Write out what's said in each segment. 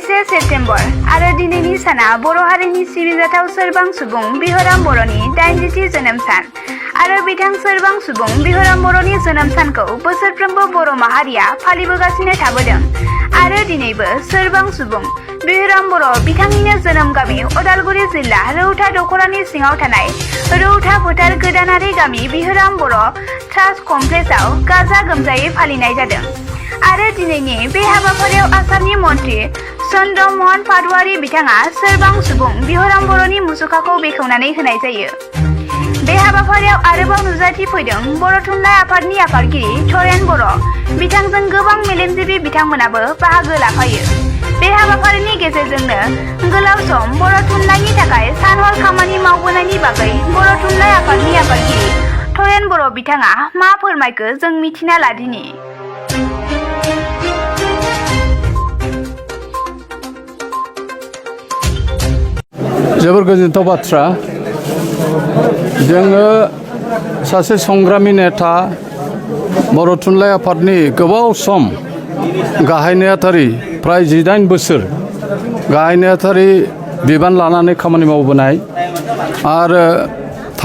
21 September आरो दिनैनि साना बर' हारिनि सिबिजाथाव सोरबां सुबुं बिहराम बर'नि 80थि जोनोम सान आरो बिथां सोरबां सुबुं बिहराम बर'नि जोनोम सानखौ बोसोरफ्रोमबो बर' माहारिया फालिबोगासिनो थाबोदों आरो दिनैबो सोरबां सुबुं बिहराम बर' बिथांनिनो जोनोम गामि उदालगुरि जिल्ला रौता दख'रानि सिङाव थानाय रौता फोथार गोदानारि गामि बिहराम बर' ट्रास्ट कमप्लेक्सआव गाजा गोमजायै फालिनाय जादों आरो दिनैनि बे हाबाफारियाव आसामनि मन्त्रि चन्द्र महन पाटवारी बिथाङा सोरबां सुबुं बिहराम बर'नि मुसुखाखौ बेखेवनानै होनाय जायो। बे हाबाफारियाव आरोबाव नुजाथिफैदों बर' थुनलाइ आफादनि आफादगिरि थरेन बर' बिथांजों गोबां मेलेमजिबि बिथांमोनाबो बाहागो लाफायो। बे हाबाफारिनि गेजेरजोंनो गोलाव सम बर' थुनलाइनि थाखाय सानहर खामानि मावबोनायनि बागै बर' थुनलाइ आफादनि आफादगिरि थरेन बर' बिथाङा मा फोरमायखो जों मिथिना लादिनि। जोबोर गोजोनथाव बाथ्रा जोङो सासे संग्रामि नेता बर' थुनलाइ आफादनि गोबाव सम गाहाय नेहाथारि प्राय 18 बोसोर गाहाय नेहाथारि बिबान लानानै खामानि मावबोनाय आरो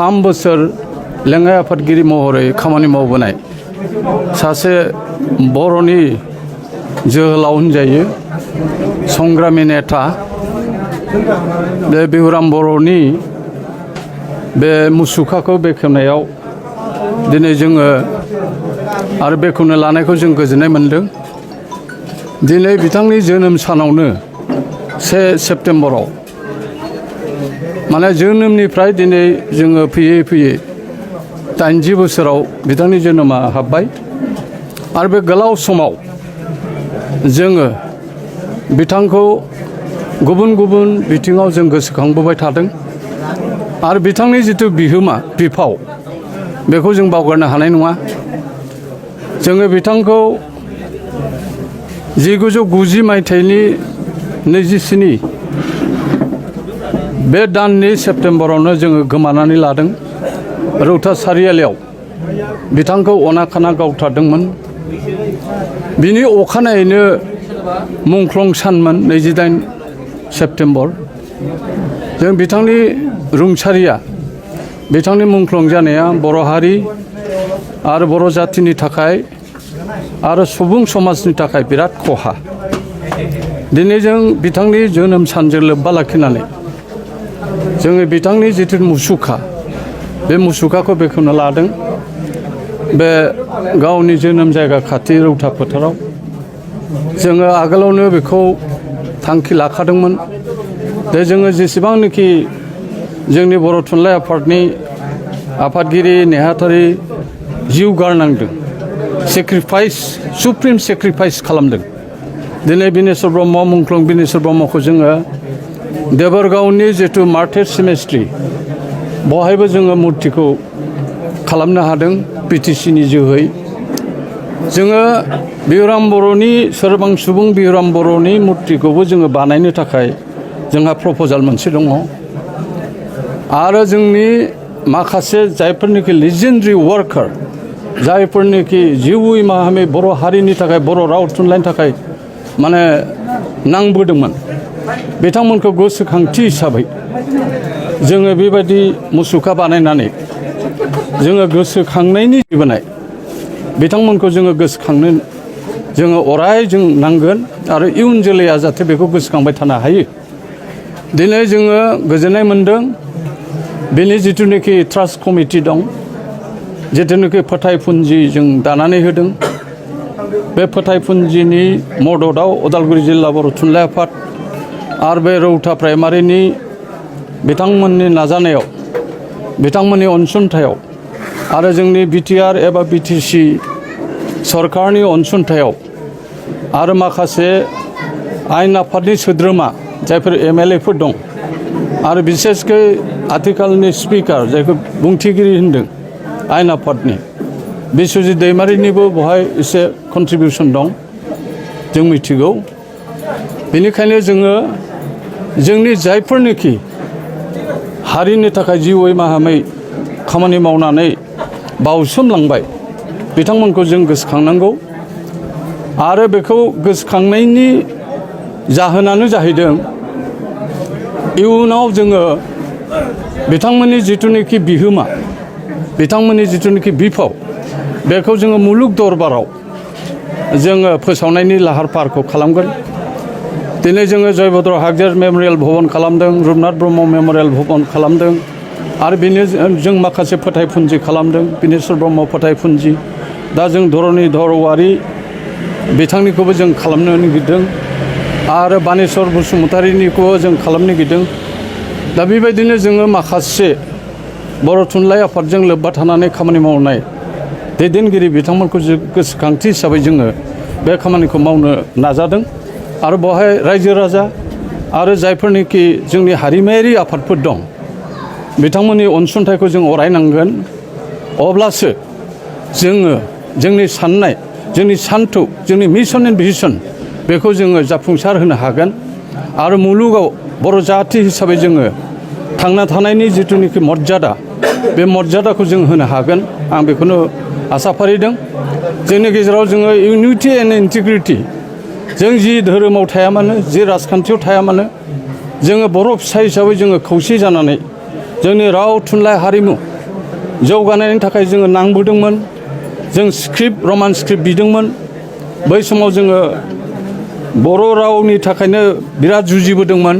3 बोसोर लेङाइ आफादगिरि महरै खामानि मावबोनाय सासे बर'नि जोहोलाव होनजायो संग्रामि नेता बे बिहराम बर'नि बे मुसुखाखौ बेखेवनायाव दिनै जोङो आरो बेखेवनो लानायखौ जों गोजोननाय मोनदों। दिनै बिथांनि जोनोम सानावनो 1 सेप्तेम्बराव माने जोनोमनिफ्राय दिनै जोङो फैयै फैयै 80 बोसोराव बिथांनि जोनोमा हाबबाय आरो बे गोलाव समाव जोङो बिथांखौ गुबुन गुबुन बिथिङाव जों गोसोखांबोबाय थादों आरो बिथांनि जिथु बिहोमा बिफाव बेखौ जों बावगारनो हानाय नङा। जोङो बिथांखौ 1990 मायथाइनि 27 बे दाननि सेप्तेम्बरावनो जोङो गोमानानै लादों। रौता सारियालियाव बिथांखौ अना खाना गावथारदोंमोन। बिनि अखानायैनो मुंख्लं सानमोन 28 सेप्तेम्बर। जों बिथांनि रुंसारिया बिथांनि मुंख्लं जानाया बर' हारि आरो बर' जाथिनि थाखाय आरो सुबुं समाजनि थाखाय बिराद खहा। दिनै जों बिथांनि जोनोम सानजों लोब्बा लाखिनानै जोङो बिथांनि जिथु मुसुखा बे मुसुखाखौ बेखेवनो लादों। बे गावनि जोनोम जायगा खाथि रौता फोथाराव जोङो आगोलावनो बेखौ थांखि लाखादोंमोन जे जोङो जेसेबांनोखि जोंनि बर' थुनलाइ आफादनि आफादगिरि नेहाथारि जिउ गारनांदों सेक्रिफाइस सुप्रिम सेक्रिफाइस खालामदों। दिनै बिनेश्वर ब्रह्म मुंख्लं बिनेश्वर ब्रह्मखौ जोङो देबरगावनि जिथु मार्टेर सेमेस्ट्रि बहायबो जोङो मुर्तिखौ खालामनो हादों बिटिसिनि जोहै। जोङो बिहराम बर'नि सोरबां सुबुं बिहराम बर'नि मुर्तिखौबो जोङो बानायनो थाखाय जोंहा प्रप'जाल मोनसे दङ आरो जोंनि माखासे जायफोरनिखि लेजेन्डारि वार्कार जायफोरनिखि जिउै माहामै बर' हारिनि थाखाय बर' राव थुनलाइनि थाखाय माने नांबोदोंमोन बिथांमोनखौ गोसोखांथि हिसाबै जोङो बेबायदि मुसुखा बानायनानै जोङो गोसोखांनायनि जिबोनाय बिथांमोनखौ जोङो गोसोखांनो जोङो अराय जों नांगोन आरो इयुन जोलैया जाहाथे बेखौ गोसोखांबाय थानो हायो। दिनै जोङो गोजोननाय मोनदों बेनि जिथुनाखि ट्रास्ट कमिटि दं जिथुनाखि फोथायफुन्जि जों दानानै होदों बे फोथायफुन्जिनि मददआव उदालगुरि जिल्ला बर' थुनलाइ आफाद आरो बे रौता प्राइमारिनि बिथांमोननि नाजानायाव बिथांमोननि अनसुंथायाव आरो जोंनि बिटिआर एबा बिटिसि सरकारनि अनसुंथायाव आरो माखासे आयेन आफादनि सोद्रोमा जायफोर एमएलएफोर दं आरो बिसेसकै आथिखालनि स्पिकार जायखौ बुंथिगिरि होनदों आयेन आफादनि बिस्वजित दैमारिनिबो बहाय एसे कन्ट्रिबिउसन दं जों मिथिगौ। बेनिखायनो जोङो जोंनि जायफोरनोखि हारिनि थाखाय जिउयै माहामै खामानि मावनानै बावसोमलांबाय बिथांमोनखौ जों गोसोखांनांगौ आरो बेखौ गोसोखांनायनि जाहोनानो जाहैदों इयुनाव जोङो बिथांमोननि जिथुनिखि बिहोमा बिथांमोननि जिथुनिखि बिफाव बेखौ जोङो मुलुग दरबाराव जोङो फोसावनायनि लाहार फाहारखौ खालामगोन। दिनै जोङो जयभद्र हागजेर मेम'रियेल भबन खालामदों, रुपनाथ ब्रह्म मेम'रियेल भबन खालामदों आरो बेनो जों माखासे फोथायफुन्जि खालामदों, बिनेश्वर ब्रह्म फोथायफुन्जि। दा जों धरनिधर औवारि बिथांनिखौबो जों खालामनो नागिरदों आरो बानेश्वर बसुमतारिनिखौबो जों खालामनो नागिरदों। दा बेबायदिनो जोङो माखासे बर' थुनलाइ आफादजों लोब्बा थानानै खामानि मावनाय दैदेनगिरि बिथांमोनखौ गोसोखांथि हिसाबै जोङो बे खामानिखौ मावनो नाजादों आरो बेवहाय रायजो राजा आरो जायफोरनिखि जोंनि हारिमायारि आफादफोर दं बिथांमोननि अनसुंथाइखौ जों अरायनांगोन। अब्लासो जोङो जोंनि साननाय, जोंनि सान्थौ, जोंनि मिशन एन्ड भिजन बेखौ जोङो जाफुंसार होनो हागोन आरो मुलुगाव बर' जाथि हिसाबै जोङो थांना थानायनि जिथुनिखि मर्यादा बे मर्यादाखौ जों होनो हागोन। आं बेखौनो आसा फारिदों। जोंनि गेजेराव जोङो इउनिटि एन्ड इन्टिग्रिटि, जों जि धोरोमाव थाया मानो, जि राजखान्थियाव थाया मानो, जोङो बर' फिसा हिसाबै जोङो खौसे जानानै जोंनि राव थुनलाइ हारिमु जौगानायनि थाखाय जोङो नांबोदोंमोन। जों स्क्रिप्ट, रमान स्क्रिप्ट बिदोंमोन। बै समाव जोङो बर' रावनि थाखायनो बिराद जुजिबोदोंमोन।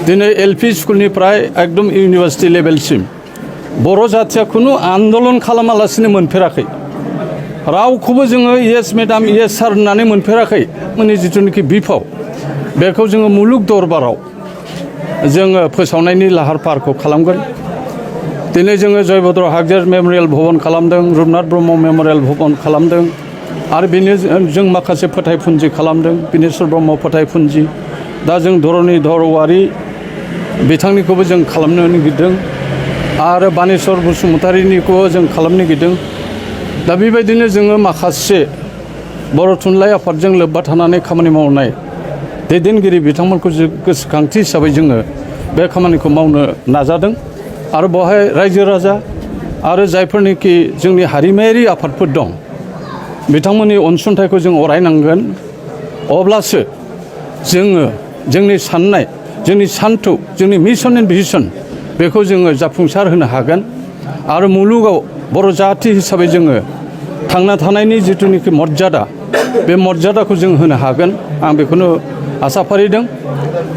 दिनै LP स्कुलनिफ्राय एकदम इउनिभार्सिटि लेभेलसिम बर' जाथिया खुनु आन्दलन खालामालासिनो मोनफेराखै। रावखौबो जोङो येस मेडाम, येस सार होननानै मोनफेराखै। माने जिथुनिखि बिफाव बेखौ जोङो मुलुग दरबाराव जोङो फोसावनायनि लाहार फाहारखौ खालामगोन। दिनै जोङो जयभद्र हागजेर मेम'रियेल भबन खालामदों, रुपनाथ ब्रह्म मेम'रियेल भबन खालामदों आरो बेनो जों माखासे फोथायफुन्जि खालामदों, बिनेश्वर ब्रह्म फोथायफुन्जि। दा जों धरनिधर औवारि बिथांनिखौबो जों खालामनो नागिरदों आरो बानेश्वर बसुमतारिनिखौबो जों खालामनो नागिरदों। दा बेबायदिनो जोङो माखासे बर' थुनलाइ आफादजों लोब्बा थानानै खामानि मावनाय दैदेनगिरि बिथांमोनखौ गोसोखांथि हिसाबै जोङो बे खामानिखौ मावनो नाजादों आरो बेवहाय रायजो राजा आरो जायफोरनिखि जोंनि हारिमायारि आफादफोर दं बिथांमोननि अनसुंथाइखौ जों अरायनांगोन। अब्लासो जोङो जोंनि साननाय, जोंनि सान्थौ, जोंनि मिशन एन्ड भिजन बेखौ जोङो जाफुंसार होनो हागोन आरो मुलुगाव बर' जाथि हिसाबै जोङो थांना थानायनि जिथुनिखि मर्यादा बे मर्यादाखौ जों होनो हागोन। आं बेखौनो आसा फारिदों।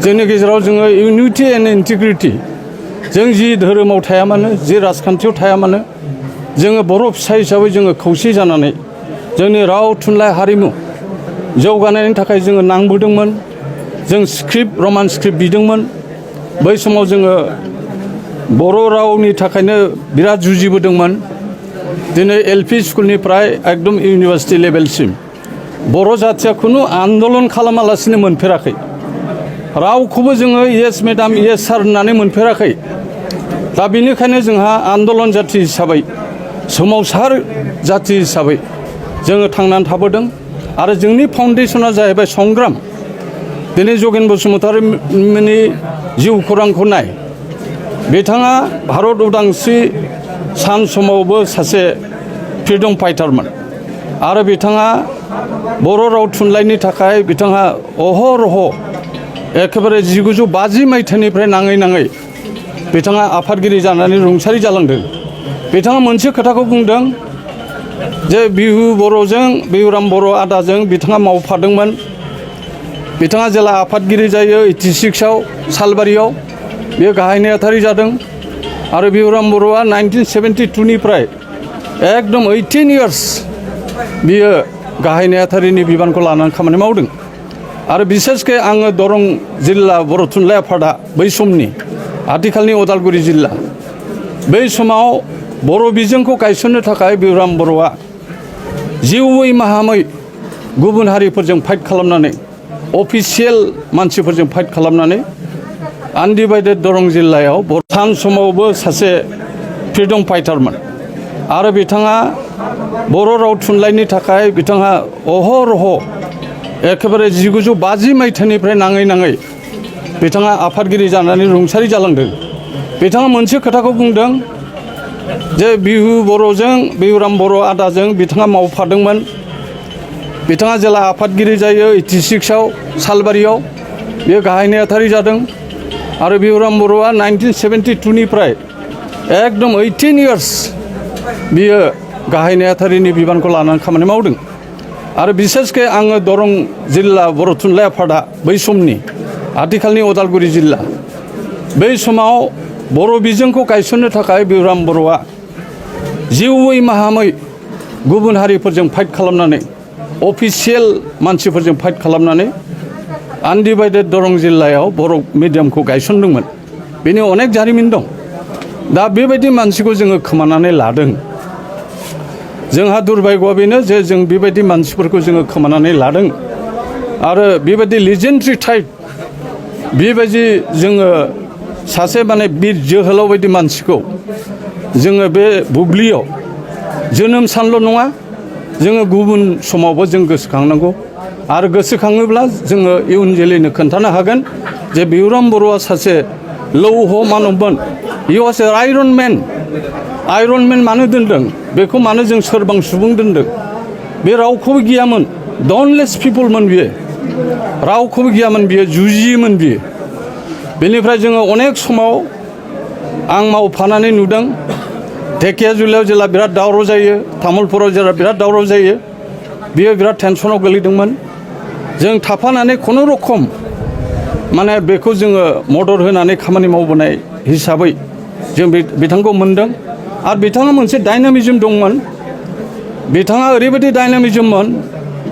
जोंनि गेजेराव जोङो इउनिटि एन्ड इन्टिग्रिटि, जों जि धोरोमाव थाया मानो, जि राजखान्थियाव थाया मानो, जोङो बर' फिसा हिसाबै जोङो खौसे जानानै जोंनि राव थुनलाइ हारिमु जौगानायनि थाखाय जोङो नांबोदोंमोन। जों स्क्रिप्ट, रमान स्क्रिप्ट बिदोंमोन। बै समाव जोङो बर' रावनि थाखायनो बिराद जुजिबोदोंमोन। दिनै LP स्कुलनिफ्राय एकदम इउनिभार्सिटि लेभेलसिम बर' जाथिया खुनु आन्दलन खालामालासिनो मोनफेराखै। रावखौबो जोङो येस मेडाम, येस सार होननानै मोनफेराखै। दा बेनिखायनो जोंहा आन्दलन जाथि हिसाबै, सोमावसार जाथि हिसाबै जोङो थांनानै थाबोदों आरो जोंनि फाउन्डेसना जाहैबाय संग्राम। दिनै जगेन बसुमतारिनि जिउ खौरांखौ नाय। बिथाङा भारत उदांस्रि सान समावबो सासे फ्रिडम फाइटारमोन आरो बिथाङा बर' राव थुनलाइनि थाखाय बिथाङा अहरह एखेबारे 1950 मायथाइनिफ्राय नाङै नाङै बिथाङा आफादगिरि जानानै रुंसारि जालांदों। बिथाङा मोनसे खोथाखौ बुंदों जे बिहु बर'जों, बिहुराम बर' आदाजों बिथाङा मावफादोंमोन। बिथाङा जेला आफादगिरि जायो 86आव सालबारियाव बेयो गाहाय नेहाथारि जादों आरो बिहुराम बर'आ 1972निफ्राय एकदम 18 इयार्स बियो गाहाय नेहाथारिनि बिबानखौ लानानै खामानि मावदों आरो बिसेसके आङो दरं जिल्ला बर' थुनलाइ आफादा बै समनि आथिखालनि उदालगुरि जिल्ला बै समाव बर' बिजोंखौ गायसननो थाखाय बिहुराम बर'आ जिउयै माहामै गुबुन हारिफोरजों फाइट खालामनानै, अफिसियेल मानसिफोरजों फाइट खालामनानै आनडिभाइडेड दरं जिल्लायाव सान समावबो सासे फ्रिडम फाइटारमोन आरो बिथाङा बर' राव थुनलाइनि थाखाय बिथाङा अहरह एखेबारे 1950 मायथाइनिफ्राय नाङै नाङै बिथाङा आफादगिरि जानानै रुंसारि जालांदों। बिथाङा मोनसे खोथाखौ बुंदों जे बिहु बर'जों, बिहुराम बर' आदाजों बिथाङा मावफादोंमोन। बिथाङा जेला आफादगिरि जायो 86आव सालबारियाव बेयो गाहाय नेहाथारि जादों आरो बिहुराम बर'आ 1972निफ्राय एकदम 18 इयार्स बियो गाहाय नेहाथारिनि बिबानखौ लानानै खामानि मावदों आरो बिसेसके आङो दरं जिल्ला बर' थुनलाइ आफादा बै समनि आथिखालनि उदालगुरि जिल्ला बै समाव बर' बिजोंखौ गायसननो थाखाय बिहुराम बर'आ जिउयै माहामै गुबुन हारिफोरजों फाइट खालामनानै अफिसियेल मानसिफोरजों फाइट खालामनानै आनडिभाइडेड दरं जिल्लायाव बर' मिडियामखौ गायसनदोंमोन बेनि अनेक जारिमिन दं दा बेबायदि मानसिखौ जोङो खोमानानै लादों जोंहा दुर्भाग्यआ बेनो जे जों बेबायदि मानसिफोरखौ जोङो खोमानानै लादों आरो बेबायदि लिजेन्डारि टाइप बेबायदि जोङो सासे माने बिर जोहोलाव बायदि मानसिखौ जोङो बे बुब्लियाव जोनोम सानल' नङा जोङो गुबुन समावबो जों गोसोखांनांगौ आरो गोसोखाङोब्ला जोङो इयुन जोलैनो खोन्थानो हागोन जे बिहुराम बर'आ सासे लौह मानबमोन हि वाज ए आयरन मेन मानो दोनदों बेखौ मानो जों सोरबां सुबुं दोनदों बे रावखौबो गियामोन डाउनलेस पिपलमोन बियो रावखौबो गियामोन बियो जुजियोमोन बियो बेनिफ्राय जोङो अनेक समाव आं मावफानानै नुदों धेकियाजुलियाव जेला बिराद दावराव जायो तामुलपुराव जेला बिराद दावराव जायो बियो बिराद टेनसनाव गोलैदोंमोन जों थाफानानै खुनुरुखम माने बेखौ जोङो मदद होनानै खामानि मावबोनाय हिसाबै जों बिथांखौ मोनदों आरो बिथाङा मोनसे डायनामिजम दंमोन बिथाङा ओरैबायदि डायनामिजममोन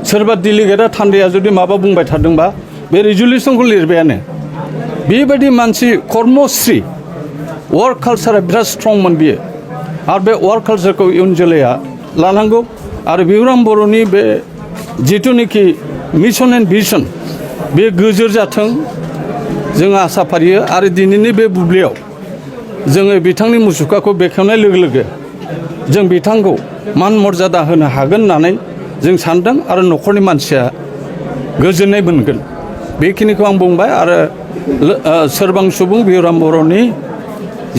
सोरबा डेलिगेटआ थान्दैया जुदि माबा बुंबाय थादोंबा बे रिजुलिउसनखौ लिरबायानो बेबायदि मानसि कर्मश्री वार्क कालसारा बिराद स्ट्रंमोन बियो आरो बे वार्क कालसारखौ इयुन जोलैया लानांगौ आरो बिहुराम बर'नि बे जिथुनिखि मिशन एन्ड भिजन बे गोजोर जाथों जों आसा फारियो आरो दिनैनि बे बुब्लियाव जोङो बिथांनि मुसुखाखौ बेखेवनाय लोगो लोगो जों बिथांखौ मान मर्यादा होनो हागोन होननानै जों सानदों आरो न'खरनि मानसिया गोजोननाय मोनगोन बेखिनिखौ आं बुंबाय आरो सोरबां सुबुं बिहुराम बर'नि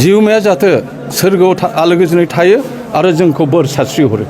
जिउमाया जाहाथे सोरगोआव आलो गोजोनै थायो आरो जोंखौ बोर सारस्रिहरो